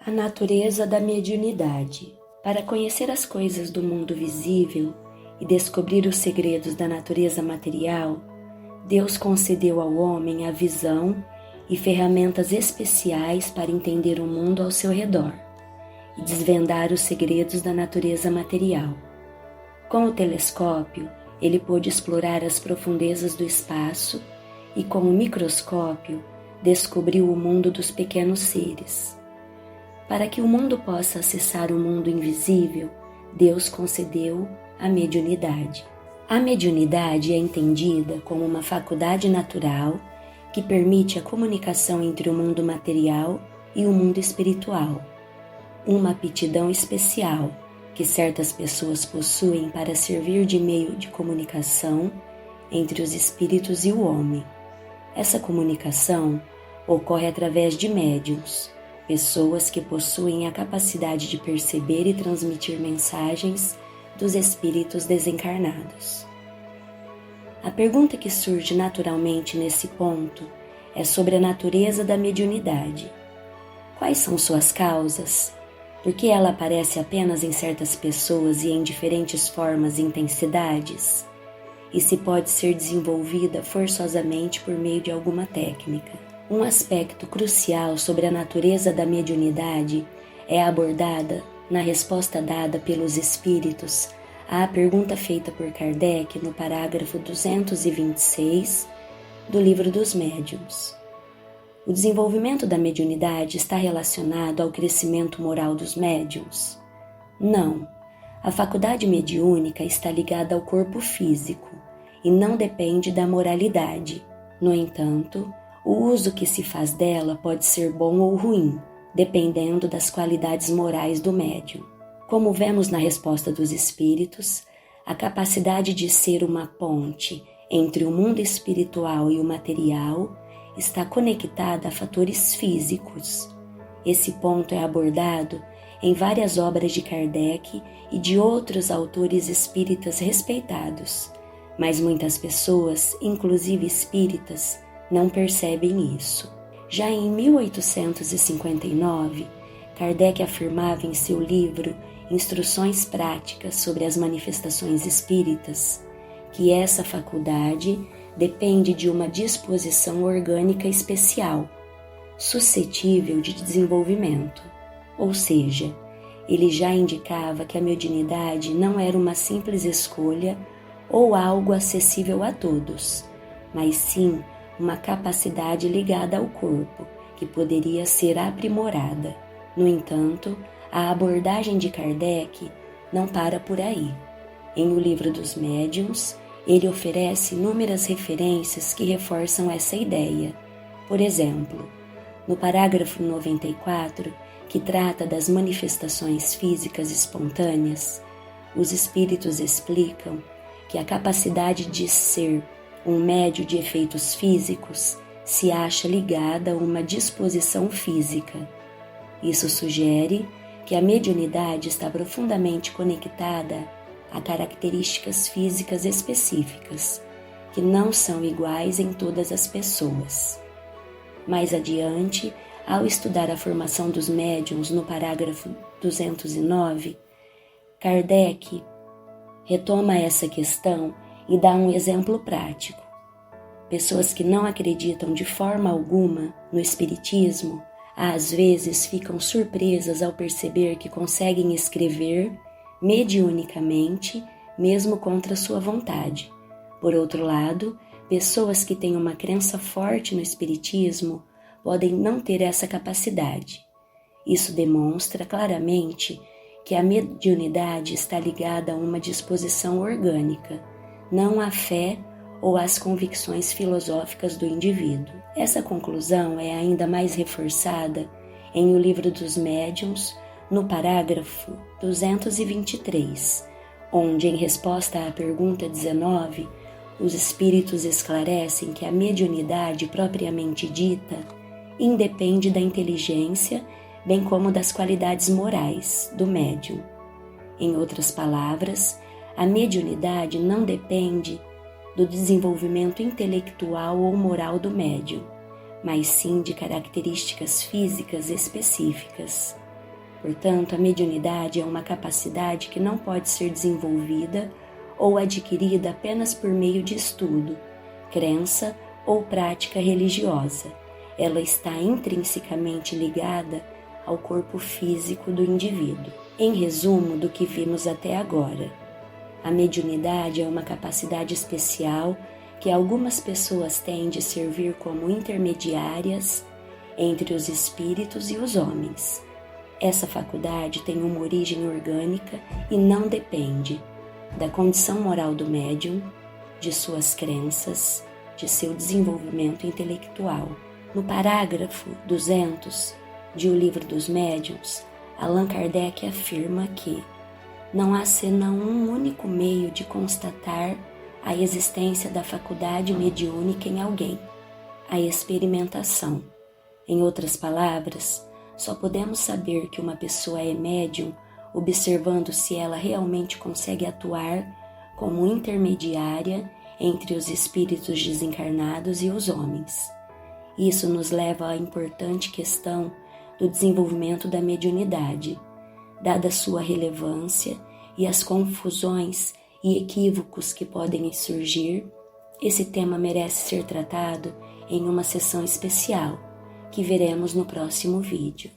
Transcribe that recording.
A natureza da mediunidade. Para conhecer as coisas do mundo visível e descobrir os segredos da natureza material, Deus concedeu ao homem a visão e ferramentas especiais para entender o mundo ao seu redor e desvendar os segredos da natureza material. Com o telescópio, ele pôde explorar as profundezas do espaço e, com o microscópio, descobriu o mundo dos pequenos seres. Para que o mundo possa acessar o mundo invisível, Deus concedeu a mediunidade. A mediunidade é entendida como uma faculdade natural que permite a comunicação entre o mundo material e o mundo espiritual. Uma aptidão especial que certas pessoas possuem para servir de meio de comunicação entre os espíritos e o homem. Essa comunicação ocorre através de médiuns, pessoas que possuem a capacidade de perceber e transmitir mensagens dos espíritos desencarnados. A pergunta que surge naturalmente nesse ponto é sobre a natureza da mediunidade. Quais são suas causas? Por que ela aparece apenas em certas pessoas e em diferentes formas e intensidades? E se pode ser desenvolvida forçosamente por meio de alguma técnica? Um aspecto crucial sobre a natureza da mediunidade é abordada na resposta dada pelos espíritos à pergunta feita por Kardec no parágrafo 226 do Livro dos Médiuns. O desenvolvimento da mediunidade está relacionado ao crescimento moral dos médiuns? Não. A faculdade mediúnica está ligada ao corpo físico e não depende da moralidade. No entanto, o uso que se faz dela pode ser bom ou ruim, dependendo das qualidades morais do médium. Como vemos na resposta dos espíritos, a capacidade de ser uma ponte entre o mundo espiritual e o material está conectada a fatores físicos. Esse ponto é abordado em várias obras de Kardec e de outros autores espíritas respeitados, mas muitas pessoas, inclusive espíritas, não percebem isso. Já em 1859, Kardec afirmava em seu livro Instruções Práticas sobre as Manifestações Espíritas que essa faculdade depende de uma disposição orgânica especial, suscetível de desenvolvimento. Ou seja, ele já indicava que a mediunidade não era uma simples escolha ou algo acessível a todos, mas sim uma capacidade ligada ao corpo, que poderia ser aprimorada. No entanto, a abordagem de Kardec não para por aí. Em O Livro dos Médiuns, ele oferece inúmeras referências que reforçam essa ideia. Por exemplo, no parágrafo 94, que trata das manifestações físicas espontâneas, os espíritos explicam que a capacidade de ser um médio de efeitos físicos se acha ligada a uma disposição física. Isso sugere que a mediunidade está profundamente conectada a características físicas específicas, que não são iguais em todas as pessoas. Mais adiante, ao estudar a formação dos médiuns no parágrafo 209, Kardec retoma essa questão e dá um exemplo prático. Pessoas que não acreditam de forma alguma no espiritismo, às vezes ficam surpresas ao perceber que conseguem escrever mediunicamente, mesmo contra sua vontade. Por outro lado, pessoas que têm uma crença forte no espiritismo podem não ter essa capacidade. Isso demonstra claramente que a mediunidade está ligada a uma disposição orgânica, não à fé ou às convicções filosóficas do indivíduo. Essa conclusão é ainda mais reforçada em O Livro dos Médiuns, no parágrafo 223, onde, em resposta à pergunta 19, os espíritos esclarecem que a mediunidade propriamente dita independe da inteligência, bem como das qualidades morais do médium. Em outras palavras, a mediunidade não depende do desenvolvimento intelectual ou moral do médium, mas sim de características físicas específicas. Portanto, a mediunidade é uma capacidade que não pode ser desenvolvida ou adquirida apenas por meio de estudo, crença ou prática religiosa. Ela está intrinsecamente ligada ao corpo físico do indivíduo. Em resumo do que vimos até agora, a mediunidade é uma capacidade especial que algumas pessoas têm de servir como intermediárias entre os espíritos e os homens. Essa faculdade tem uma origem orgânica e não depende da condição moral do médium, de suas crenças, de seu desenvolvimento intelectual. No parágrafo 200 de O Livro dos Médiuns, Allan Kardec afirma que não há senão um único meio de constatar a existência da faculdade mediúnica em alguém: a experimentação. Em outras palavras, só podemos saber que uma pessoa é médium observando se ela realmente consegue atuar como intermediária entre os espíritos desencarnados e os homens. Isso nos leva à importante questão do desenvolvimento da mediunidade. Dada sua relevância e as confusões e equívocos que podem surgir, esse tema merece ser tratado em uma sessão especial, que veremos no próximo vídeo.